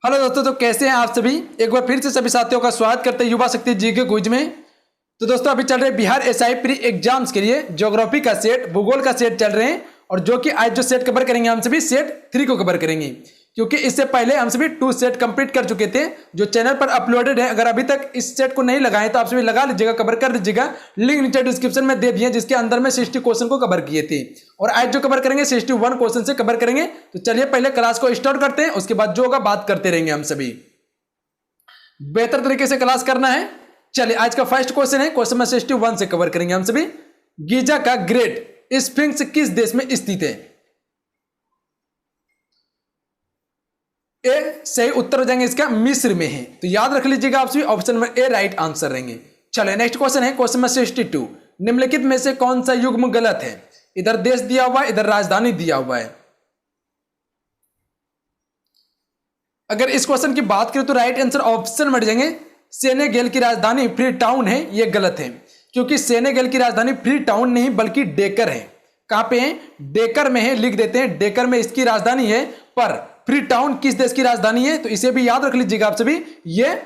Hello दोस्तों, तो कैसे हैं आप सभी। एक बार फिर से सभी साथियों का स्वागत करते हैं युवा शक्ति जी के क्विज में। तो दोस्तों अभी चल रहे बिहार एसआई प्री एग्जाम्स के लिए ज्योग्राफी का सेट, भूगोल का सेट चल रहे हैं और जो कि आज जो सेट कवर करेंगे हम सभी सेट 3 को कवर करेंगे, क्योंकि इससे पहले हम सभी 2 सेट कंप्लीट कर चुके थे जो चैनल पर अपलोडेड है। अगर अभी तक इस सेट को नहीं लगाए तो आप सभी लगा लीजिएगा, कवर कर लीजिएगा। लिंक नीचे डिस्क्रिप्शन में दे दिए, जिसके अंदर में 60 क्वेश्चन को कवर किए थे और आज जो कवर करेंगे 61 क्वेश्चन से कवर करेंगे। तो चलिए पहले क्लास को स्टार्ट करते हैं, उसके बाद जो होगा बात करते रहेंगे हम सभी। बेहतर तरीके से क्लास करना है। चलिए आज का फर्स्ट क्वेश्चन है, क्वेश्चन नंबर 61 से कवर करेंगे हम सभी। गीजा का ग्रेट स्फिंक्स किस देश में स्थित है? ए सही उत्तर हो जाएंगे इसका मिस्र में है, तो याद रख लीजिएगा आप सभी, ऑप्शन में ए राइट आंसर रहेंगे। चलिए नेक्स्ट क्वेश्चन है, क्वेश्चन नंबर 62। निम्नलिखित में से कौन सा युग्म गलत है? इधर देश दिया हुआ है, इधर राजधानी दिया हुआ है। अगर इस क्वेश्चन की बात करें तो राइट आंसर ऑप्शन में जाएंगे सेनेगल की राजधानी फ्री टाउन है। यह गलत है, क्योंकि सेनेगल की राजधानी फ्री टाउन नहीं बल्कि डेकर है। कहां पे है? डेकर में है, लिख देते हैं डेकर में इसकी राजधानी है। पर फ्री टाउन किस देश की राजधानी है? तो इसे भी याद रख लीजिएगा आप सभी, यह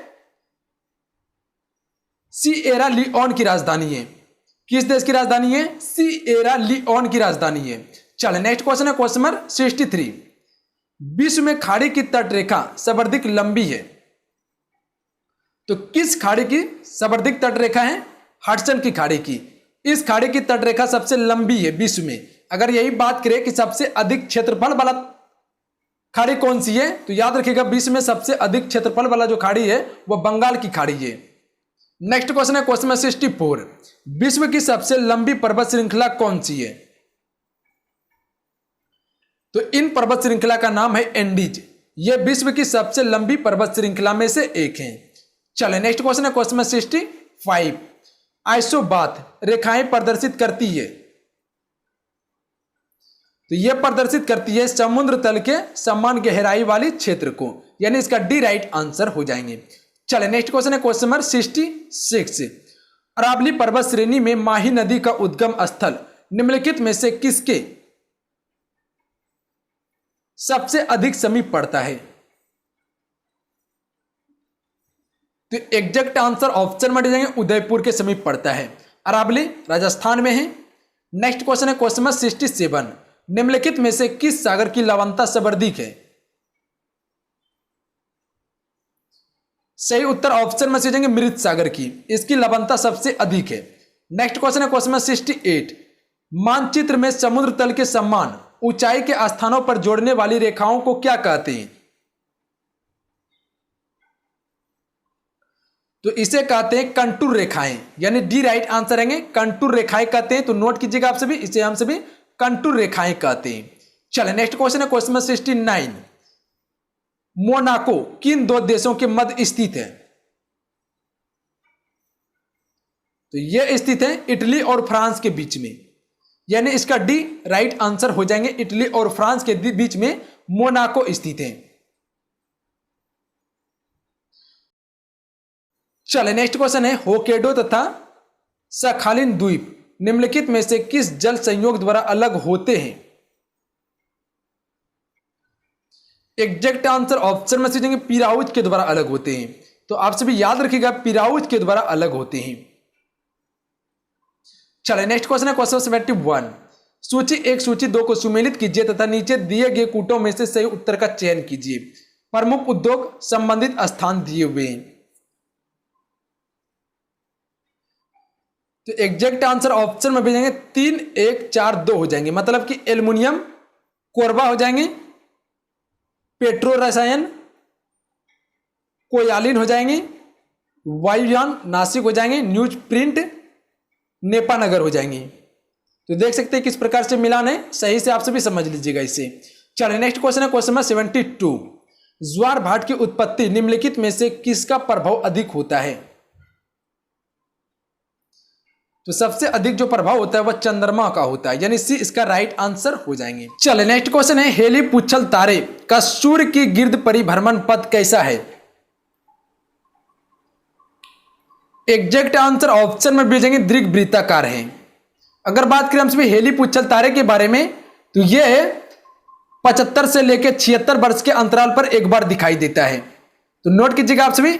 सिएरा लियोन की राजधानी है। किस देश की राजधानी है? सिएरा लियोन की राजधानी है। चलिए नेक्स्ट क्वेश्चन है, क्वेश्चन नंबर 63। विश्व में खाड़ी की तटरेखा सर्वाधिक लंबी है, तो किस खाड़ी की सर्वाधिक तटरेखा है? हडसन की खाड़ी की। इस खाड़ी की तटरेखा सबसे लंबी है विश्व में। अगर यही बात करें कि सबसे अधिक क्षेत्रफल वाला खाड़ी कौन सी है, तो याद रखिएगा विश्व में सबसे अधिक क्षेत्रफल वाला जो खाड़ी है वह बंगाल की खाड़ी है। नेक्स्ट क्वेश्चन है, क्वेश्चन नंबर 64। विश्व की सबसे लंबी पर्वत श्रृंखला कौन सी है? तो इन पर्वत श्रृंखला का नाम है एंडीज। यह विश्व की सबसे लंबी पर्वत श्रृंखला में से एक है। चले नेक्स्ट क्वेश्चन है, क्वेश्चन नंबर 65। आइसोबाथ रेखाएं प्रदर्शित करती है, तो यह प्रदर्शित करती है समुद्र तल के समान गहराई वाली क्षेत्र को, यानी इसका डी राइट आंसर हो जाएंगे। चले नेक्स्ट क्वेश्चन है, क्वेश्चन नंबर 66। अरावली पर्वत श्रेणी में माही नदी का उद्गम स्थल निम्नलिखित में से किसके सबसे अधिक समीप पड़ता है? तो एग्जैक्ट आंसर ऑप्शन में जाएंगे उदयपुर के समीप पड़ता है। अरावली राजस्थान में है। नेक्स्ट क्वेश्चन है, क्वेश्चन नंबर 67। निम्नलिखित में से किस सागर की लवणता सर्वाधिक है? सही उत्तर ऑप्शन में से जाएंगे मृत सागर की, इसकी लवणता सबसे अधिक है। नेक्स्ट क्वेश्चन है, क्वेश्चन नंबर 68। मानचित्र में समुद्र तल के समान ऊंचाई के स्थानों पर जोड़ने वाली रेखाओं को क्या कहते हैं? तो इसे कहते हैं कंटूर रेखाएं, यानी डी राइट आंसर रहेंगे कंटूर रेखाएं कहते हैं। तो नोट कीजिएगा आप सभी, इसे हम सभी कंटूर रेखाएं कहते हैं। चलिए नेक्स्ट क्वेश्चन है, क्वेश्चन नंबर 69। मोनाको किन 2 देशों के मध्य स्थित है? तो यह स्थित है इटली और फ्रांस के बीच में, यानी इसका डी राइट आंसर हो जाएंगे। इटली और फ्रांस के बीच में मोनाको स्थित है। चले नेक्स्ट क्वेश्चन है, होकेडो तथा सखालिन द्वीप निम्नलिखित में से किस जल संयोग द्वारा अलग होते हैं? एग्जैक्ट आंसर ऑप्शन में से जाएंगे पिराउज के द्वारा अलग होते हैं। तो आप सभी याद रखिएगा पिराउज के द्वारा अलग होते हैं। चलिए नेक्स्ट क्वेश्चन है, क्वेश्चन 71। सूची 1 सूची 2 को सुमेलित कीजिए तथा नीचे दिए गए कूटों में से सही उत्तर का चयन कीजिए। प्रमुख उद्योग संबंधित स्थान दिए हुए हैं। तो एग्जैक्ट आंसर ऑप्शन में भेजेंगे 3, 1, 4, 2 हो जाएंगे, मतलब कि एल्युमिनियम, कोरबा हो जाएंगे, पेट्रो रसायन, कोयालिन हो जाएंगे, वायुयान नासिक हो जाएंगे, न्यूज प्रिंट नेपानगर हो जाएंगे। तो देख सकते हैं किस प्रकार से मिलान है, सही से आप सभी समझ लीजिएगा इसे। चलिए नेक्स्ट क्वेश्चन है, क्वेश्चन नंबर 72। ज्वार भाट की उत्पत्ति निम्नलिखित में से किसका प्रभाव अधिक होता है? तो सबसे अधिक जो प्रभाव होता है वह चंद्रमा का होता है, यानी सी इसका राइट आंसर हो जाएंगे। चलिए नेक्स्ट क्वेश्चन है, हेली पुच्छल तारे का सूर्य की गिर्द परिभ्रमण पथ कैसा है? एग्जैक्ट आंसर ऑप्शन में भेजेंगे दीर्घवृत्ताकार है। अगर बात करें हम सभी हेली पुच्छल तारे के बारे में, तो यह 75 से लेकर 76 वर्ष के अंतराल पर एक बार दिखाई देता है। तो नोट कीजिएगा आप सभी।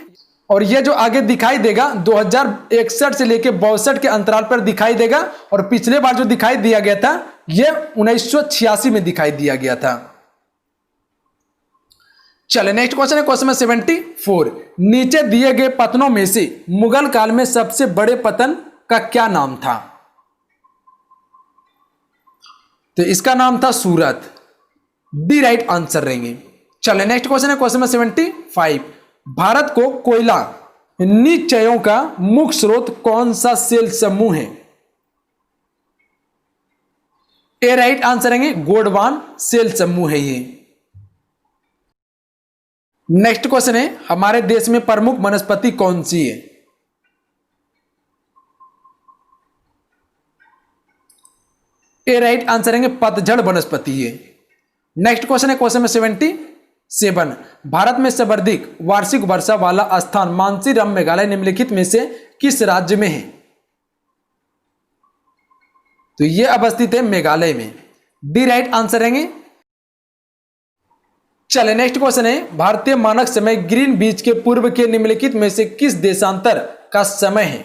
और ये जो आगे दिखाई देगा 2061 से लेकर 62 के अंतराल पर दिखाई देगा, और पिछले बार जो दिखाई दिया गया था ये 1986 में दिखाई दिया गया था। चले नेक्स्ट क्वेश्चन है, क्वेश्चन नंबर 74। नीचे दिए गए पतनों में से मुगल काल में सबसे बड़े पतन का क्या नाम था? तो इसका नाम था सूरत। डी राइट आंसर रहेंगे। चले नेक्स्ट क्वेश्चन है, क्वेश्चन नंबर 75। भारत को कोयला निचयों का मुख्य स्रोत कौन सा सेल समूह है? ए राइट आंसर रहेंगे, गोंडवाना सेल समूह है ये। नेक्स्ट क्वेश्चन है, हमारे देश में प्रमुख वनस्पति कौन सी है? ए राइट आंसर रहेंगे, पतझड़ वनस्पति है। नेक्स्ट क्वेश्चन है, क्वेश्चन नंबर 77। भारत में सर्वाधिक वार्षिक वर्षा वाला स्थान मानसीराम मेघालय निम्नलिखित में से किस राज्य में है? तो यह अवस्थित है मेघालय में। डी राइट आंसर रहेंगे। चले नेक्स्ट क्वेश्चन है, भारतीय मानक समय ग्रीनविच के पूर्व के निम्नलिखित में से किस देशांतर का समय है?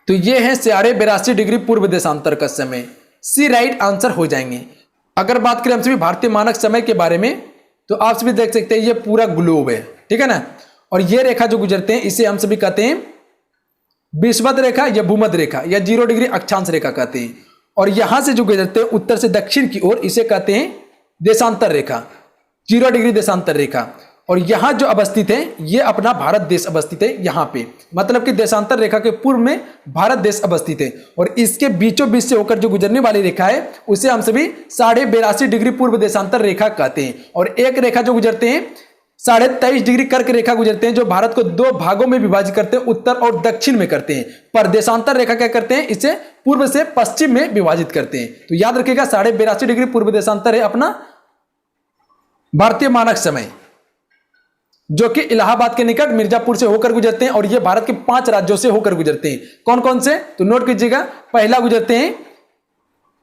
तो यह है 82.5 डिग्री पूर्व देशांतर का समय। सी राइट आंसर हो जाएंगे। अगर बात करें हम सभी भारतीय मानक समय के बारे में, तो आप सभी देख सकते हैं ये पूरा ग्लोब है, ठीक है ना। और ये रेखा जो गुजरते हैं इसे हम सभी कहते हैं विषुवत रेखा या भूमध्य रेखा या 0 डिग्री अक्षांश रेखा कहते हैं। और यहां से जो गुजरते हैं उत्तर से दक्षिण की ओर इसे कहते हैं देशांतर रेखा, 0 डिग्री देशांतर रेखा। और यहां जो अवस्थित है ये अपना भारत देश अवस्थित है यहां पे, मतलब कि देशांतर रेखा के पूर्व में भारत देश अवस्थित है। और इसके बीचों बीच से होकर जो गुजरने वाली रेखा है उसे हम सभी 82.5 डिग्री पूर्व देशांतर रेखा कहते हैं। और एक रेखा जो गुजरते हैं 23.5 डिग्री कर्क रेखा गुजरते हैं, जो भारत को 2 भागों में विभाजित करते हैं, उत्तर और दक्षिण में करते हैं। पर देशांतर रेखा क्या करते हैं, इसे पूर्व से पश्चिम में विभाजित करते हैं। तो याद रखिएगा 82.5 डिग्री पूर्व देशांतर है अपना भारतीय मानक समय, जो कि इलाहाबाद के निकट मिर्जापुर से होकर गुजरते हैं। और ये भारत के 5 राज्यों से होकर गुजरते हैं। कौन कौन से? तो नोट कीजिएगा। पहला गुजरते हैं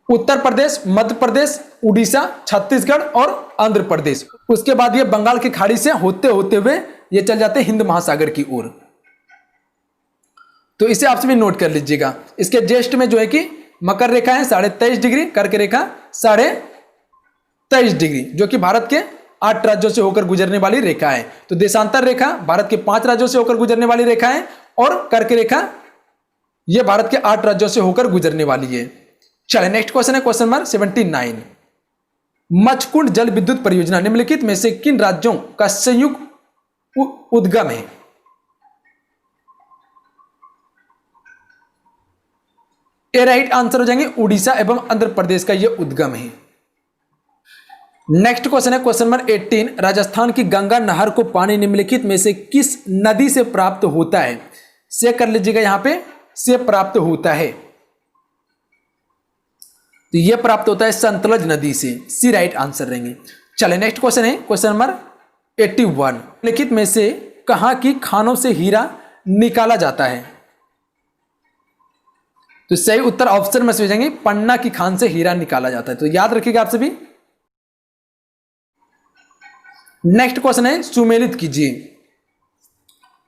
उत्तर प्रदेश, मध्य प्रदेश, उड़ीसा, छत्तीसगढ़ और आंध्र प्रदेश। उसके बाद ये बंगाल की खाड़ी से होते होते हुए ये चल जाते हैं हिंद महासागर की ओर। तो इसे आप सभी नोट कर लीजिएगा। इसके ज्येष्ठ में जो है कि मकर रेखा है 23.5 डिग्री, कर्क रेखा 23.5 डिग्री, जो कि भारत के 8 राज्यों से होकर गुजरने वाली रेखा है। तो देशांतर रेखा भारत के 5 राज्यों से होकर गुजरने वाली रेखा है, और कर्क रेखा यह भारत के 8 राज्यों से होकर गुजरने वाली है। चलिए नेक्स्ट क्वेश्चन है, क्वेश्चन नंबर 79। मचकुंड जल विद्युत परियोजना निम्नलिखित में से किन राज्यों का संयुक्त उद्गम है? ए राइट आंसर हो जाएंगे, उड़ीसा एवं आंध्र प्रदेश का यह उद्गम है। नेक्स्ट क्वेश्चन है, क्वेश्चन नंबर 18। राजस्थान की गंगा नहर को पानी निम्नलिखित में से किस नदी से प्राप्त होता है? से कर लीजिएगा, यहां पे से प्राप्त होता है। तो यह प्राप्त होता है सतलज नदी से। सी राइट आंसर रहेंगे। चले नेक्स्ट क्वेश्चन है, क्वेश्चन नंबर 81। निम्नलिखित में से कहां की खानों से हीरा निकाला जाता है? तो सही उत्तर ऑप्शन में से हो जाएंगे, पन्ना की खान से हीरा निकाला जाता है। तो याद रखिएगा आप सभी। नेक्स्ट क्वेश्चन है, सुमेलित कीजिए।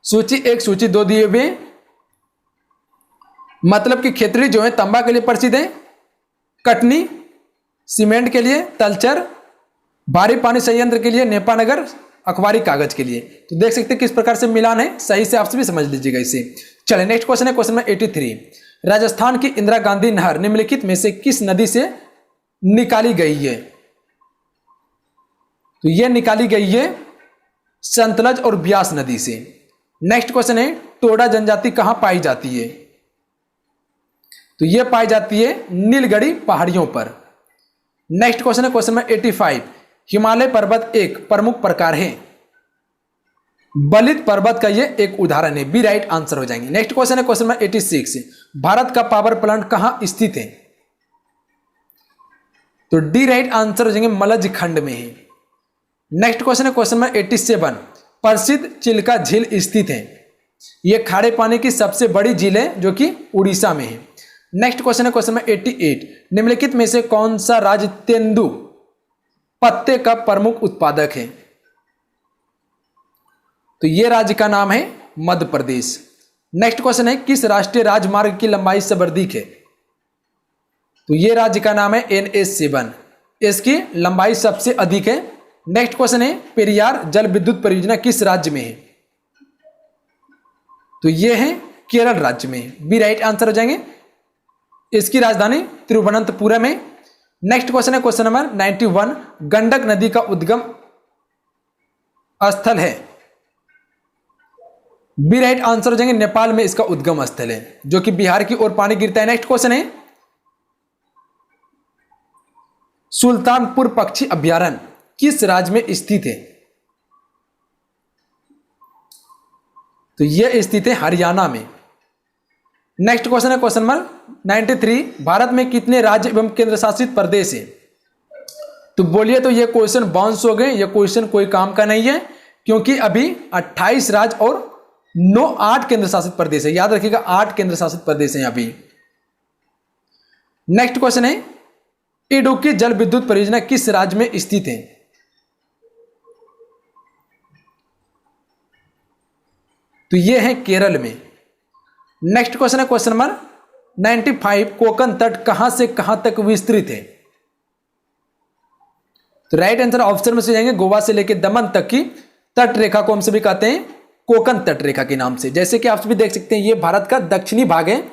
सूची 1 सूची 2 दिए हुए, मतलब कि खेतड़ी जो है तंबा के लिए प्रसिद्ध है, कटनी सीमेंट के लिए, तलचर भारी पानी संयंत्र के लिए, नेपानगर अखबारी कागज के लिए। तो देख सकते हैं किस प्रकार से मिलान है, सही से आप सभी समझ लीजिएगा इसे। चलिए नेक्स्ट क्वेश्चन है, क्वेश्चन नंबर 83। राजस्थान की इंदिरा गांधी नहर निम्नलिखित में से किस नदी से निकाली गई है? तो यह निकाली गई है सतलज और ब्यास नदी से। नेक्स्ट क्वेश्चन है, टोडा जनजाति कहां पाई जाती है? तो यह पाई जाती है नीलगढ़ी पहाड़ियों पर। नेक्स्ट क्वेश्चन है, क्वेश्चन नंबर 85। हिमालय पर्वत एक प्रमुख प्रकार है। बलित पर्वत का यह एक उदाहरण है। बी राइट आंसर हो जाएंगे। नेक्स्ट क्वेश्चन है, क्वेश्चन नंबर 86। भारत का पावर प्लांट कहां स्थित है? तो डी राइट आंसर हो जाएंगे, मलज खंड में है। नेक्स्ट क्वेश्चन है, क्वेश्चन नंबर 87। प्रसिद्ध चिल्का झील स्थित है। यह खारे पानी की सबसे बड़ी झील है जो कि उड़ीसा में है। नेक्स्ट क्वेश्चन है क्वेश्चन नंबर 88, निम्नलिखित में से कौन सा राज्य तेंदु पत्ते का प्रमुख उत्पादक है? तो यह राज्य का नाम है मध्य प्रदेश। नेक्स्ट क्वेश्चन है किस राष्ट्रीय राजमार्ग की लंबाई सर्वाधिक है? तो यह राज्य का नाम है NH7, इसकी लंबाई सबसे अधिक है। नेक्स्ट क्वेश्चन है पेरियार जल विद्युत परियोजना किस राज्य में है? तो यह है केरल राज्य में, बी राइट आंसर हो जाएंगे। इसकी राजधानी तिरुवनंतपुरम है। नेक्स्ट क्वेश्चन है क्वेश्चन नंबर 91, गंडक नदी का उद्गम स्थल है? बी राइट आंसर हो जाएंगे, नेपाल में इसका उद्गम स्थल है, जो कि बिहार की ओर पानी गिरता है। नेक्स्ट क्वेश्चन है सुल्तानपुर पक्षी अभयारण्य किस राज्य में स्थित है? तो यह स्थित है हरियाणा में। नेक्स्ट क्वेश्चन है क्वेश्चन नंबर 93, भारत में कितने राज्य एवं केंद्र शासित प्रदेश है? तो बोलिए, तो ये क्वेश्चन बाउंस हो गए, ये क्वेश्चन कोई काम का नहीं है, क्योंकि अभी 28 राज्य और 8 केंद्र शासित प्रदेश है। याद रखिएगा 8 केंद्र शासित प्रदेश हैं अभी। नेक्स्ट क्वेश्चन है इडुक्की जल विद्युत परियोजना किस राज्य में स्थित है? तो यह है केरल में। नेक्स्ट क्वेश्चन है क्वेश्चन नंबर 95, कोकण तट कहां से कहां तक विस्तृत है? तो राइट आंसर ऑप्शन में से जाएंगे गोवा से लेकर दमन तक की तट रेखा को हम सभी कहते हैं कोकण तट रेखा के नाम से। जैसे कि आप सभी देख सकते हैं, ये भारत का दक्षिणी भाग है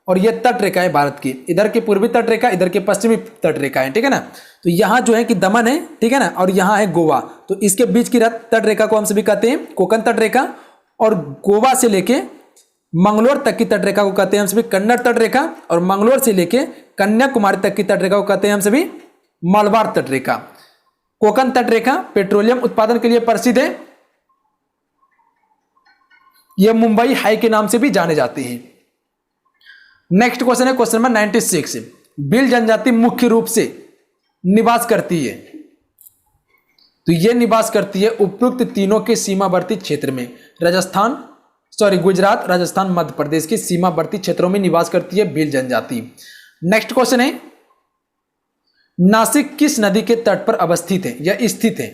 और ये तट रेखा है भारत की, इधर की पूर्वी तट रेखा, इधर की पश्चिमी तट रेखा है, ठीक है ना। तो यहां जो है कि दमन है, ठीक है ना, और यहां है गोवा, तो इसके बीच की तट रेखा को हम सभी कहते हैं कोकण तट रेखा, और गोवा से लेके मंगलोर तक की तट रेखा को कहते हैं हम सभी कन्नड़ तट रेखा, और मंगलोर से लेके कन्याकुमारी तक की तट रेखा को कहते हैं हम सभी मलबार तट रेखा। कोकण तट रेखा पेट्रोलियम उत्पादन के लिए प्रसिद्ध है, यह मुंबई हाई के नाम से भी जाने जाते हैं। नेक्स्ट क्वेश्चन है क्वेश्चन नंबर 96, भील जनजाति मुख्य रूप से निवास करती है? तो यह निवास करती है उपयुक्त तीनों के सीमावर्ती क्षेत्र में, गुजरात, राजस्थान, मध्य प्रदेश के सीमावर्ती क्षेत्रों में निवास करती है भील जनजाति। नेक्स्ट क्वेश्चन है नासिक किस नदी के तट पर अवस्थित है या स्थित है?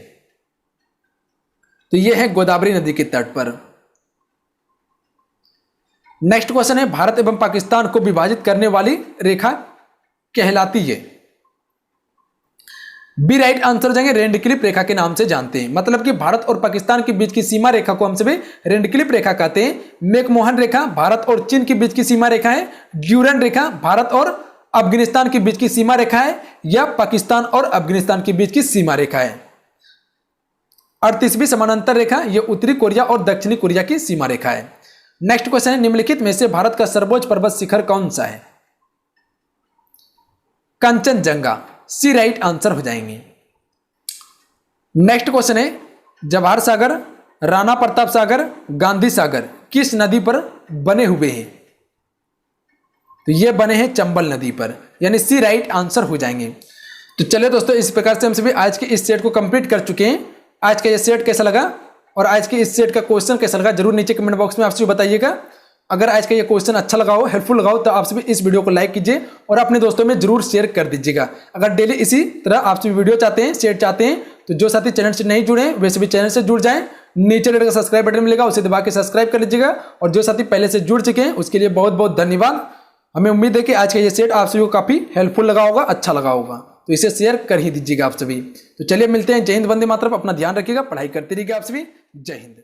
तो यह है गोदावरी नदी के तट पर। नेक्स्ट क्वेश्चन है भारत एवं पाकिस्तान को विभाजित करने वाली रेखा कहलाती है? बी राइट आंसर हो जाएंगे, रेडक्लिफ रेखा के नाम से जानते हैं। मतलब कि भारत और पाकिस्तान के बीच की सीमा रेखा को हम सभी रेडक्लिफ रेखा कहते हैं। मैकमोहन रेखा भारत और चीन के बीच की सीमा रेखा है। ड्यूरन रेखा भारत और अफगानिस्तान के बीच की सीमा रेखा है, या पाकिस्तान और अफगानिस्तान के बीच की सीमा रेखा है। 38वीं समानांतर रेखा यह उत्तरी कोरिया और दक्षिणी कोरिया की सीमा रेखा है। नेक्स्ट क्वेश्चन है निम्नलिखित में से भारत का सर्वोच्च पर्वत शिखर कौन सा है? कंचनजंगा, सी राइट आंसर हो जाएंगे। नेक्स्ट क्वेश्चन है जवाहर सागर, राणा प्रताप सागर, गांधी सागर किस नदी पर बने हुए हैं? तो ये बने हैं चंबल नदी पर, यानी सी राइट आंसर हो जाएंगे। तो चलिए दोस्तों, इस प्रकार से हम सभी आज के इस सेट को कंप्लीट कर चुके हैं। आज का ये सेट कैसा लगा और आज के इस सेट का क्वेश्चन कैसा लगा जरूर नीचे कमेंट बॉक्स में आप सभी बताइएगा। अगर आज का ये क्वेश्चन अच्छा लगा हो, हेल्पफुल लगा हो, तो आप सभी इस वीडियो को लाइक कीजिए और अपने दोस्तों में जरूर शेयर कर दीजिएगा। अगर डेली इसी तरह आप सभी वीडियो चाहते हैं, सेट चाहते हैं, तो जो साथी चैनल से नहीं जुड़े हैं वैसे भी चैनल से जुड़ जाएं। नीचे रेड का सब्सक्राइब बटन मिलेगा, उसे दबा के सब्सक्राइब कर लीजिएगा। और जो साथी पहले से जुड़ चुके हैं उसके लिए बहुत बहुत धन्यवाद। हमें उम्मीद है कि आज का ये सेट आप सभी को काफी हेल्पफुल लगा होगा, अच्छा लगा होगा, तो इसे शेयर कर ही दीजिएगा आप सभी। तो चलिए मिलते हैं, जय हिंद, वंदे मातरम। अपना ध्यान रखिएगा, पढ़ाई करते रहिएगा आप सभी। जय हिंद।